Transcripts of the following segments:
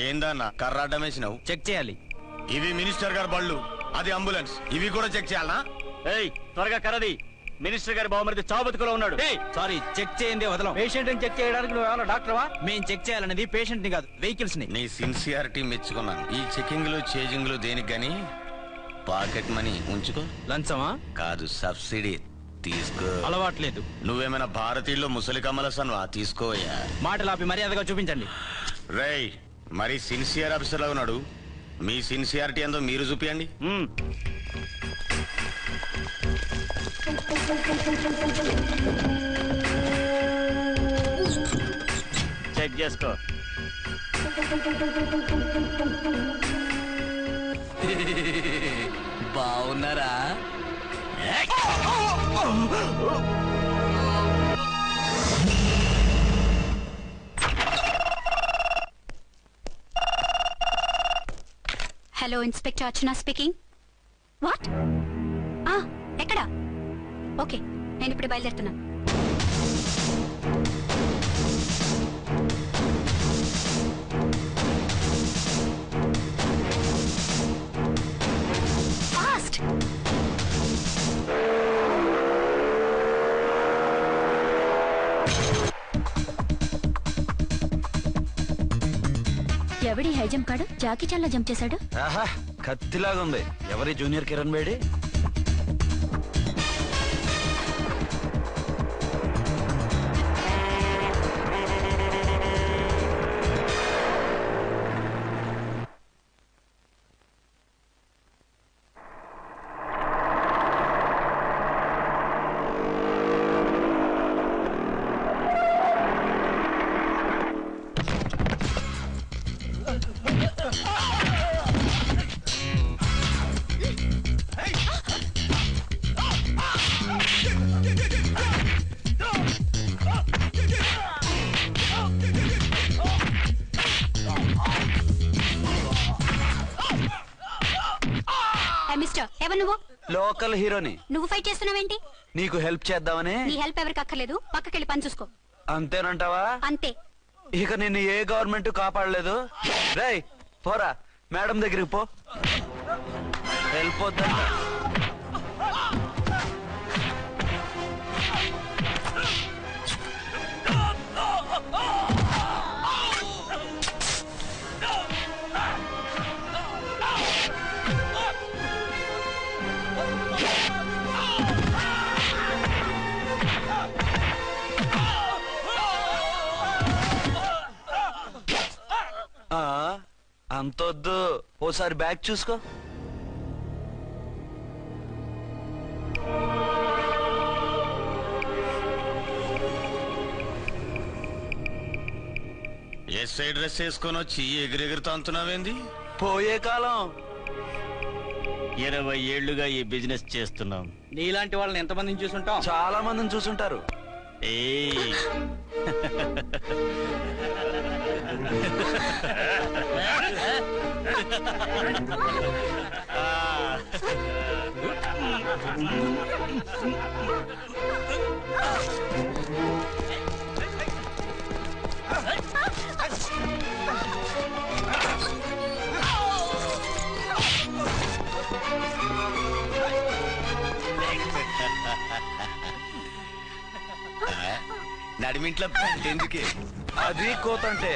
ఏందన్నా కర్రాడ్డం వేసినావు? చెక్ చేయాలి. ఇవి మినిస్టర్ గారి బళ్ళు, అది అంబులెన్స్. ఇవి కూడా చెక్ చేయాలనా? ఏయ్ త్వరగా కర్రది. మినిస్టర్ గారి బావమరిది చావుబతుకులో ఉన్నాడు. సారీ, చెక్ చేయండి వదలం. పేషెంట్ ని చెక్ చేయడానికి నువ్వు ఏమన్నా డాక్టర్వా? మేం చెక్ చేయాలనేది పేషెంట్ ని కాదు, వెహికల్స్ ని. నీ సిన్సియారిటీ మెచ్చుకున్నాను. ఈ చెకింగ్ లో చేజింగ్ లో దేనికి గాని పాకెట్ మనీ ఉంచుకో. లంచమా? కాదు, సబ్సిడీ తీసుకో. అలవాట్లేదు. నువ్వేమైనా భారతీయుల్లో ముసలి కమలసన్వా? తీసుకోయా. మాటలు ఆపి మర్యాదగా చూపించండి. రేయ్, మరి సిన్సియర్ ఆఫీసర్ లా ఉన్నాడు. మీ సిన్సియారిటీ ఎంతో మీరు చూపియండి. చెక్ చేసుకో. బాగున్నారా? Hello, inspector Archana speaking. What? ఎక్కడ? ఓకే, నేను ఇప్పుడు బయలుదేరుతున్నాను. ఫాస్ట్! ఎవడి హై జంప్ కాడు జాకీ చాన్ లో జంప్ చేశాడు. ఆహా, కత్తిలాగా ఉంది. ఎవరి జూనియర్ కిరణ్ బేడి? మిస్టర్, ఎవరు నువ్వు? లోకల్ హీరోని. నువ్వు ఫైట్ చేస్తున్నావేంటి? నీకు హెల్ప్ చేద్దామని. నీ హెల్ప్ ఎవరికి అక్కర్లేదు, పక్కకెళ్ళి పని చూసుకో. అంతేనంటావా? అంతే. ఇక నిన్ను ఏ గవర్నమెంట్ కాపాడలేదు. రేయ్ పోరా, మేడం దగ్గరికి పో. హెల్ప్ వద్దా? అంతొద్దు, ఓసారి బ్యాగ్ చూసుకో. ఎస్ఐ డ్రెస్ వేసుకొని వచ్చి ఎగిరెగురుతా అంటున్నావేంది? పోయే కాలం. 20 ఏళ్లుగా ఈ బిజినెస్ చేస్తున్నాం. నీలాంటి వాళ్ళని ఎంతమందిని చూసుంటాం? చాలా మందిని చూసుంటారు. ఏయ్ నడిమింట్లో ఎందుకే? అది కోతంటే.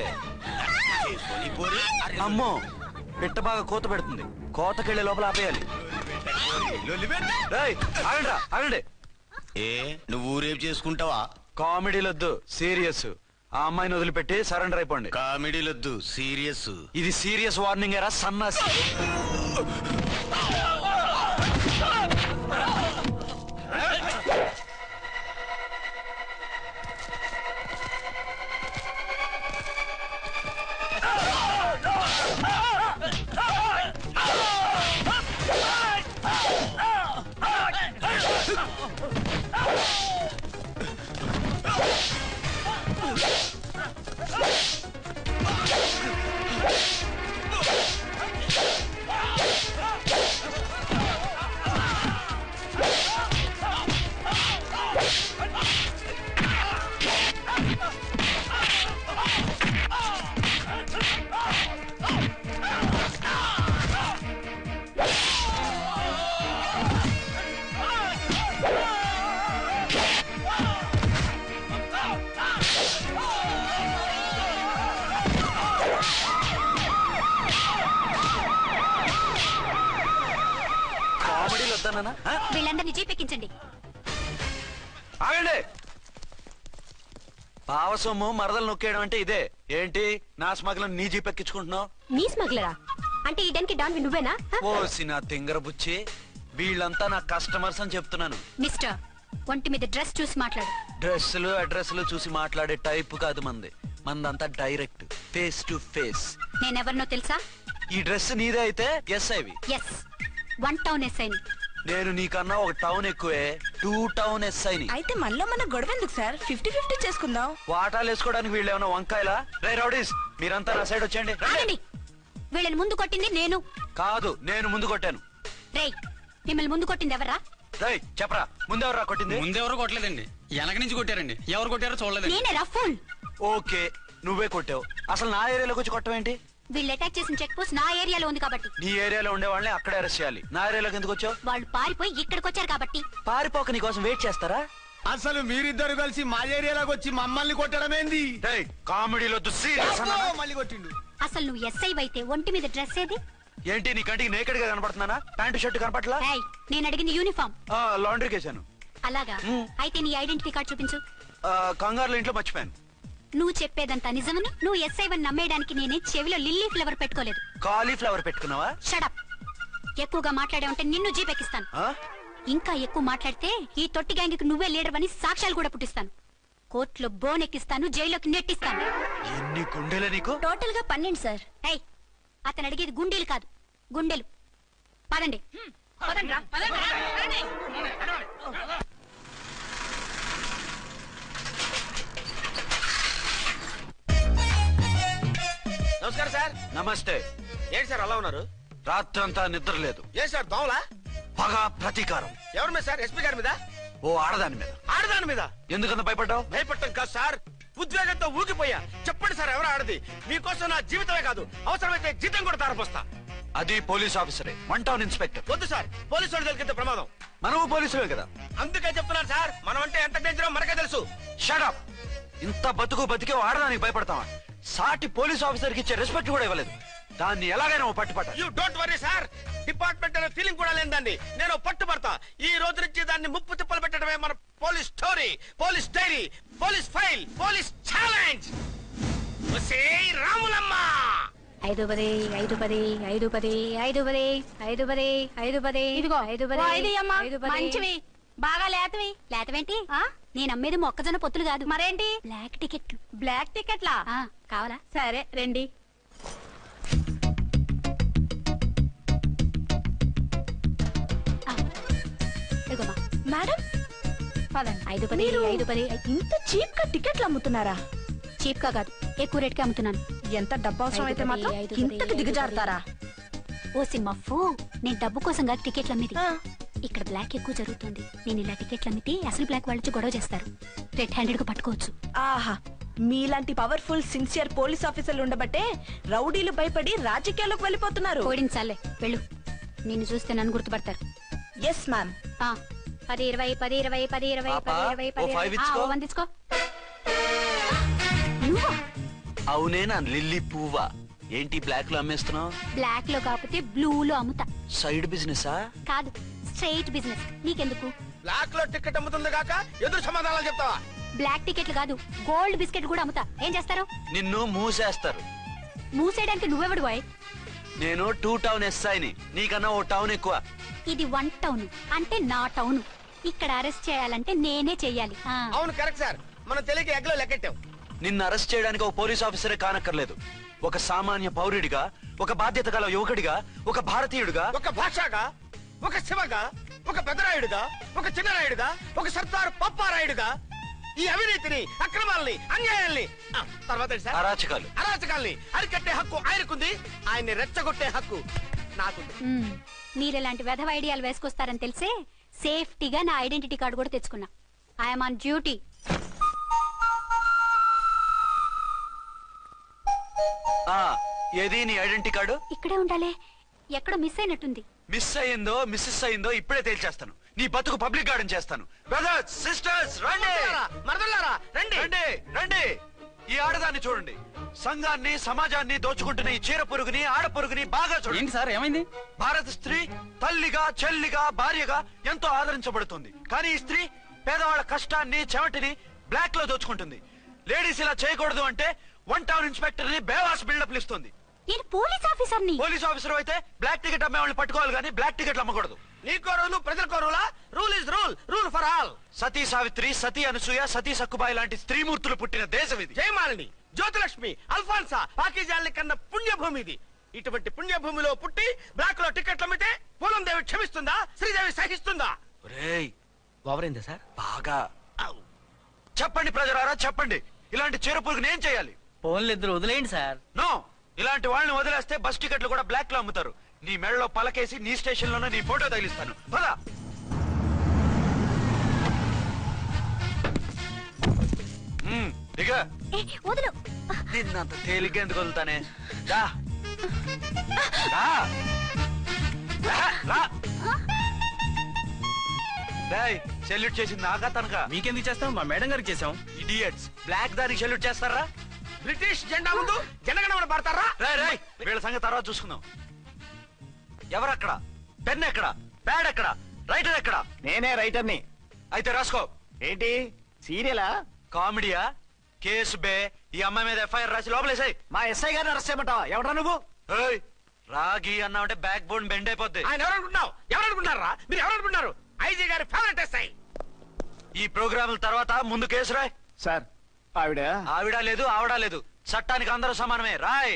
అమ్మో, పిట్ట బాగా కోత పెడుతుంది. కోతకెళ్ళే లోపల ఆపేయాలి. ఆగండి. ఏ, నువ్వు ఊరేపు చేసుకుంటావా? కామెడీలొద్దు, సీరియస్. ఆ అమ్మాయిని వదిలిపెట్టి సరెండర్ అయిపోండి. కామెడీలొద్దు, సీరియస్. ఇది సీరియస్ వార్నింగ్ ఎరా సన్నాసి. చెప్తానా? వీళ్ళందరినీ జీప్ ఎక్కించండి. ఆగండి. పావసొమ్ము మరదలు నొక్కేయడం అంటే ఇదే. ఏంటి నా స్మగ్లం నీ జీప్ ఎక్కించుకుంటున్నావు? నీ స్మగ్లరా అంటే ఈ డన్కి డాన్వి నువ్వేనా? ఓసి నా తింగర బుచ్చి, వీళ్ళంతా నా కస్టమర్స్ అని చెప్తున్నాను. మిస్టర్, ఒంటి మీద డ్రెస్ చూసి మాట్లాడు. డ్రెస్సులు అడ్రస్లు చూసి మాట్లాడే టైప్ కాదు మంది. మందంతా డైరెక్ట్, ఫేస్ టు ఫేస్. నేనెవరినో తెలుసా? ఈ డ్రెస్ నీదే అయితే ఎస్ఐవి. ఎస్, 1 టౌన్ ఎస్ఐని. నేను నీకన్నా ఒక టౌన్ ఎక్కువే, 2 టౌన్ ఎస్ఐని. అయితే మనలో మన గొడవ ఎందుకు సార్? 50-50 చేసుకుందాం. వాటాలు వేసుకోవడానికి వీళ్ళు ఏమైనా వంకాయలా? రే రౌడీస్, మీరంతా నా సైడ్ వచ్చేయండి. ఆగండి. వీళ్ళని ముందు కొట్టింది నేను కాదు, నేను ముందు కొట్టాను. రేయ్, మిమ్మల్ని ముందు కొట్టింది ఎవరా? రేయ్ చెప్పరా, ముందెవరా కొట్టింది? ముందెవరు కొట్టలేదండి, వెనక నుంచి కొట్టారండి. ఎవరు కొట్టారో చూడలేదండి. నేనేరా ఫుల్. ఓకే, నువ్వే కొట్టావు. అసలు నా ఏరియాలోకి వచ్చి కొట్టవేంటి? వీళ్ళు అటాక్ చేసిన చెక్ పోస్ట్ నా ఏరియాలో ఉంది కాబట్టి. నీ ఏరియాలో ఉండే వాళ్ళని అక్కడే అరెస్ట్ చేయాలి. నా ఏరియాలోకి ఎందుకు వచ్చావు? వాళ్ళు పారిపోయి ఇక్కడికి వచ్చారు కాబట్టి. పారిపోక నీ కోసం వెయిట్ చేస్తారా? అసలు మీరిద్దరు కలిసి మా ఏరియాలోకి వచ్చి మమ్మల్ని కొట్టడమేంది? రేయ్, కామెడీలో సీరియస్ అన్నానా? మళ్ళీ కొట్టిండు. అసలు నువ్వు ఎస్ఐ అయితే ఒంటి మీద డ్రెస్ ఏది? ఏంటి నీ కంటికి నేకెడ్ గా కనపడుతున్నానా? Pant shirt కనపట్లా? రేయ్, నేను అడిగింది యూనిఫామ్. లాండ్రీకి వేసాను. అలాగా? అయితే నీ ఐడెంటిటీ కార్డ్ చూపించు. కంగారులో ఇంట్లో మర్చిపోయాను. నువ్వు చెప్పేదంతా నిజమని నువ్వు ఎస్ఐ వన్ నమ్మేయడానికి నేనే చెవిలో లిల్లీ ఫ్లవర్ పెట్టుకోలేదు. కాలీఫ్లవర్ పెట్టుకున్నావా? షడప్. ఎక్కువగా మాట్లాడే ఉంటే నిన్ను జీప్ ఎక్కిస్తాను. ఆ? ఇంకా ఎక్కువ మాట్లాడితే ఈ తొట్టి గ్యాంగ్కి నువ్వే లీడర్ అని సాక్ష్యాలు కూడా పుట్టిస్తాను. కోర్టులో బోన్ ఎక్కిస్తాను, జైల్లోకి నెట్టిస్తాను. ఎన్ని గుండెలే నీకు? టోటల్ గా 12 సార్. ఏయ్, అతను అడిగేది గుండెలు కాదు, గుండెలు. పదండి. నమస్కారం సార్. నమస్తే. ఏంటి సార్ అలా ఉన్నారు? రాత్రంతా నిద్ర లేదు. ఏ సార్ దోమలా? పగ ప్రతీకారం. ఎవరి మీద సార్? ఎస్పీ గారి మీద? ఓ ఆడదాని మీద. ఆడదాని మీద? ఎందుకంత భయపడ్డావు? భయపడటం కాదు సార్, ఉద్వేగంతో ఊగిపోయా. చెప్పండి సార్, ఎవరు ఆడది? మీకోసం నా జీవితమే కాదు, అవసరమైతే జీతం కూడా తారపోస్తా. అది పోలీస్ ఆఫీసరే, 1 టౌన్ ఇన్స్పెక్టర్. వద్దు సార్, పోలీసు వాళ్ళు దొరికితే ప్రమాదం. మనము పోలీసులే కదా. అందుకే చెప్తున్నాను సార్, మనం అంటే ఎంత డేంజరో మనకే తెలుసు. షడప్. ఇంత బతికే ఆడదానికి భయపడతావా? సాటి పోలీస్ ఆఫీసర్ కి ఇచ్చే రెస్పెక్ట్ కూడా ఇవ్వలేదు. దాన్ని ఎలాగైనా పట్టుపట్టాలి. You don't worry sir, department అనే ఫీలింగ్ కూడా లేని దాన్ని నేను పట్టుబడతా. ఈ రోజు నుంచి దాన్ని ముప్పు తిప్పలు పెట్టడమే మన police story, police diary, police file, police challenge. Ramulamma 5-10, 5-10, 5-10, 5-10, 5-10, 5-10. ఇదిగో 5-10, మంచివి, బాగా లేతవి. లేతవేంటి? నేను అమ్మేది మొక్కజొన్న పొత్తులు కాదు. మరేంటి? బ్లాక్ టికెట్లు. బ్లాక్ టికెట్లా? కావాలా? సరే రండి. ఇదిగోమా. మేడం పదండి. 5-10, మీరు 5-10. ఇంత చీప్ గా టికెట్లు అమ్ముతున్నారా? చీప్ గా కాదు, ఎక్కువ రేట్ కి అమ్ముతున్నాను. ఎంత డబ్బు అవసరం అయితే మాత్రం 5-10, ఇంతకు దిగజారుతారా? ఓ సిమ్మఫు, నేను డబ్బు కోసం కాదు టికెట్లు అమ్మేది. ఆ. ఇక్కడ బ్లాక్ ఎక్కువ జరుగుతుంది. నేను ఇలా టికెట్లు అమ్మితే అసలు బ్లాక్ వాళ్ళు వచ్చి గొడవ చేస్తారు. రెడ్ హ్యాండెడ్ గా పట్టుకోవచ్చు. ఆహా, మీలాంటి పవర్ఫుల్ సిన్సియర్ పోలీస్ ఆఫీసర్లు ఉండబట్టే రౌడీలు భయపడి రాజకీయాల్లోకి వెళ్ళిపోతున్నారు. ఓడించాలే, వెళ్ళు. నిన్ను చూస్తే నన్ను గుర్తుపడతారు. Yes ma'am. 10, 20, 10, 20, 10, 20, పాపా, 10, 20, ఓ 5 ఇచ్చుకో. 1 తీసుకో. నువ్వా? అవునే నా లిల్లీ పువ్వా. ఏంటి బ్లాక్ లో అమ్మేస్తున్నావు? బ్లాక్ లో కాకపోతే బ్లూ లో అమ్ముతా. సైడ్ బిజినెసా? కాదు, స్ట్రైట్ బిజినెస్. నీకెందుకు? బ్లాక్ లో టికెట్ అమ్ముతుంది కాక ఎదురు సమాధానాలు చెప్తావా? బ్లాక్ టికెట్లు కాదు, గోల్డ్ బిస్కెట్ కూడా అమ్ముతా. ఏం చేస్తారు? నిన్ను మూసేస్తారు. మూసేయడానికి నువ్వెవడు బాయ్? నేను 2 టౌన్ ఎస్ఐని, నీకన్నా ఓ టౌన్ ఎక్కువ. ఇది 1 టౌన్ అంటే నా టౌన్. ఇక్కడ అరెస్ట్ చేయాలంటే నేనే చెయ్యాలి. అవును కరెక్ట్ సార్, మనం తెలియక ఎగ్లో లెక్కెట్టాం. నిన్ను అరెస్ట్ చేయడానికి ఒక పోలీస్ ఆఫీసరే కానక్కర్లేదు. ఒక సామాన్య పౌరుడిగా, ఒక బాధ్యత గల యువకుడిగా, ఒక భారతీయుడిగా, ఒక భాషగా, ఒక శివగా, ఒక పెద్దరాయుడుగా, ఒక చిన్నరాయుడుగా, ఒక సర్దార్ పప్పారాయుడుగా ఈ అవినీతిని, అక్రమాలని, అన్యాయాల్ని, తర్వాత ఏంటి సార్? అరాచకాలు, అరాచకాల్ని అరికట్టే హక్కు ఆయనకుంది, ఆయన్ని రెచ్చగొట్టే హక్కు నాకుంది. మీరెలాంటి వెధవ ఐడియాలు వేసుకొస్తారని తెలిసే సేఫ్టీగా నా ఐడెంటిటీ కార్డు కూడా తెచ్చుకున్నా. I'm on duty. ఏది నీ ఐడెంటిటీ కార్డు? ఇక్కడే ఉండాలి. ఎక్కడో మిస్ అయినట్టుంది. మిస్ అయిందో మిస్సెస్ అయిందో ఇప్పుడే తేల్చేస్తాను. నీ బతుకు పబ్లిక్ గార్డెన్ చేస్తాను. బ్రదర్స్, సిస్టర్స్, రండి. మరదలారా రండి. రండి రండి. ఈ ఆడదాన్ని చూడండి, సంఘాన్ని సమాజాన్ని దోచుకుంటున్న ఈ చీర పురుగుని ఆడ పురుగుని బాగా చూడండి. ఏంటి సార్ ఏమైంది? భారత స్త్రీ తల్లిగా చెల్లిగా భార్యగా ఎంతో ఆదరించబడుతుంది. కానీ ఈ స్త్రీ పేదవాళ్ళ కష్టాన్ని చెమటిని బ్లాక్ లో దోచుకుంటుంది. లేడీస్ ఇలా చేయకూడదు అంటే 1 టౌన్ ఇన్స్పెక్టర్ ని బేవాస్ బిల్డప్ ఇస్తుంది. నేను పోలీస్ ఆఫీసర్ని. పోలీస్ ఆఫీసర్ అయితే బ్లాక్ టికెట్ అమ్మే వాళ్ళని పట్టుకోవాలి కానీ బ్లాక్ టికెట్లు అమ్మకూడదు. నీకో రూలు ప్రజలకో రూలా? Rule is rule, rule for all. Sati Savitri, Sati Anasuya, Sati Sakkubai లాంటి స్త్రీమూర్తులు పుట్టిన దేశం ఇది. జయమాలిని, జ్యోతిలక్ష్మి, అల్ఫాన్సా, పాకిజాల్ని కన్న పుణ్యభూమి ఇది. ఇటువంటి పుణ్యభూమిలో పుట్టి బ్లాక్ లో టికెట్లు అమ్మితే పూలం దేవి క్షమిస్తుందా? శ్రీదేవి సహిస్తుందా? ఒరేయ్, ఓవరైందా సార్? బాగా చెప్పండి ప్రజలారా, చెప్పండి, ఇలాంటి చీర పురుగుని ఏం చేయాలి? ఫోన్లు ఇద్దరు వదిలేయండి సార్. నో, ఇలాంటి వాళ్ళని వదిలేస్తే బస్ టికెట్లు కూడా బ్లాక్ లో అమ్ముతారు. నీ మెడలో పలకేసి నీ స్టేషన్ లోనే నీ ఫోటో తగిలిస్తాను. పద. దిగా. వదులు. నిన్నంత తేలిగ్గా ఎందుకు వదులుతానే? రా. రా. రా, రా. డేయ్, సెల్యూట్ చేసింది నాకా తనకా? మీకెందుకు చేస్తాం? మా మేడం గారికి చేసాం. ఇడియట్స్, బ్లాక్ దానికి సెల్యూట్ చేస్తారా? బ్రిటిష్ జెండా ముందు జనగణమన పడతారా? రాయ్ రాయ్, వీళ్ళ సంగతి తర్వాత చూసుకుందాం. ఎవరక్కడ? పెన్ ఎక్కడ? ప్యాడ్ ఎక్కడ? రైటర్ ఎక్కడ? నేనే రైటర్ని. అయితే రాసుకో. ఏంటి సీరియలా? కామెడీయా? కేసు బే. ఈ అమ్మాయి మీద ఎఫ్ఐఆర్ రాసి లోపలేసాయి. మా ఎస్ఐ గారిని అరెస్ట్ చేయమంటావా? ఎవడా నువ్వు? రాగి అన్నావంటే బ్యాక్ బోన్ బెండ్ అయిపోద్ది. ఆయన ఎవరనుకుంటున్నావు? ఎవరనుకుంటారా మీరు? ఎవరనుకుంటున్నారు? ఐజీ గారి ఫేవరెట్ ఎస్ఐ. ఈ ప్రోగ్రాముల తర్వాత ముందు కేసు రాయ్. సార్ ఆవిడ ఆవిడ లేదు, ఆవిడ లేదు, చట్టానికి అందరూ సమానమే. రాయ్.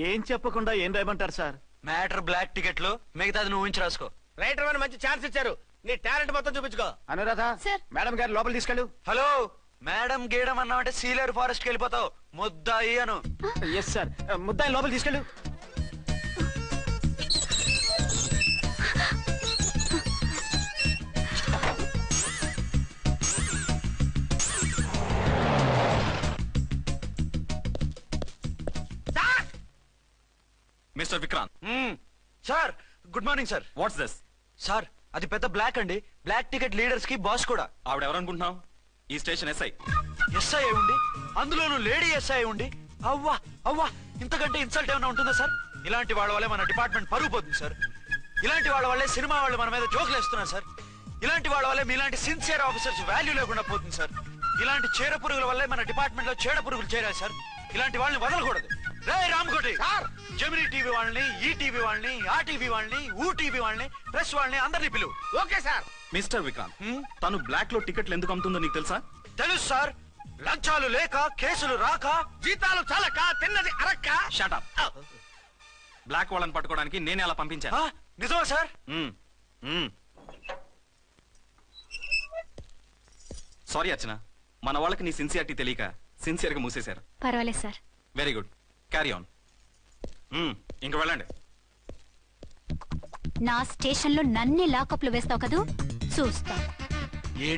ఏం చెప్పకుండా ఏం రాయమంటారు సార్? మ్యాటర్ బ్లాక్ టికెట్లు, మిగతాది నువ్వు ఉంచి రాసుకో. రైటర్ అని మంచి ఛాన్స్ ఇచ్చారు. నీ టాలెంట్ మొత్తం చూపించుకో. అనురాధ, సార్. మేడం గారు లోపల తీసుకెళ్ళు. హలో, మేడం గీయడం అన్నావంటే సీలేరు ఫారెస్ట్ కి వెళ్ళిపోతావు. ముద్దాయి అను. ఎస్ సార్, ముద్దాయి లోపల తీసుకెళ్ళు. Mister Vikrant, sir, good morning sir. What's this? Sir, అది పెద్ద బ్లాక్ అండి. బ్లాక్ టికెట్ లీడర్స్ కి బాస్ కూడా. ఆవిడ ఎవరనుకుంటున్నావు? ఈ స్టేషన్ ఎస్ఐ. ఎస్ఐ అయి ఉండి, అందులోనూ లేడీ ఎస్ఐ ఉండి, అవ్వా అవ్వా, ఇంతకంటే ఇన్సల్ట్ ఏమైనా ఉంటుందా సార్? ఇలాంటి వాళ్ళ వల్లే మన డిపార్ట్మెంట్ పరుగు పోతుంది సార్. ఇలాంటి వాళ్ళ వల్లే సినిమా వాళ్ళు మన మీద జోకులు వేస్తున్నారు సార్. ఇలాంటి వాళ్ళ వల్లే మీలాంటి సిన్సియర్ ఆఫీసర్స్ వాల్యూ లేకుండా పోతుంది సార్. ఇలాంటి చీర పురుగుల వల్లే మన డిపార్ట్మెంట్ లో చీడ పురుగులు చేరాయి సార్. ఇలాంటి వాళ్ళని వదలకూడదు. రే రామకోటి సార్, జమినీ టీవీ వాళ్ళని, ఈ టీవీ వాళ్ళని, ఆ టీవీ వాళ్ళని, ఊ టీవీ వాళ్ళని, ప్రెస్ వాళ్ళని అందరినీ పిలువు. Okay sir. మిస్టర్ విక్రాంత్, తను బ్లాక్ లో టికెట్లు ఎందుకు అమ్ముతుందో నీకు తెలుసా? తెలుసు సార్. లంచాలు లేక, కేసులు రాక, జీతాలు చాలక, తిన్నది అరక్క. Shut up. బ్లాక్ వాళ్ళని పట్టుకోవడానికి నేనే అలా పంపించాను. నిజమా సార్? సారీ అర్చన, మన వాళ్ళకి నీ సిన్సియారిటీ తెలియక సిన్సియర్ గా మూసేశారు. పర్వాలేదు sir. Very good, carry on. ఇంక వెళ్ళండి. నా స్టేషన్ లో నన్నే లాకప్ లో వేస్తావు కదూ, చూస్తా.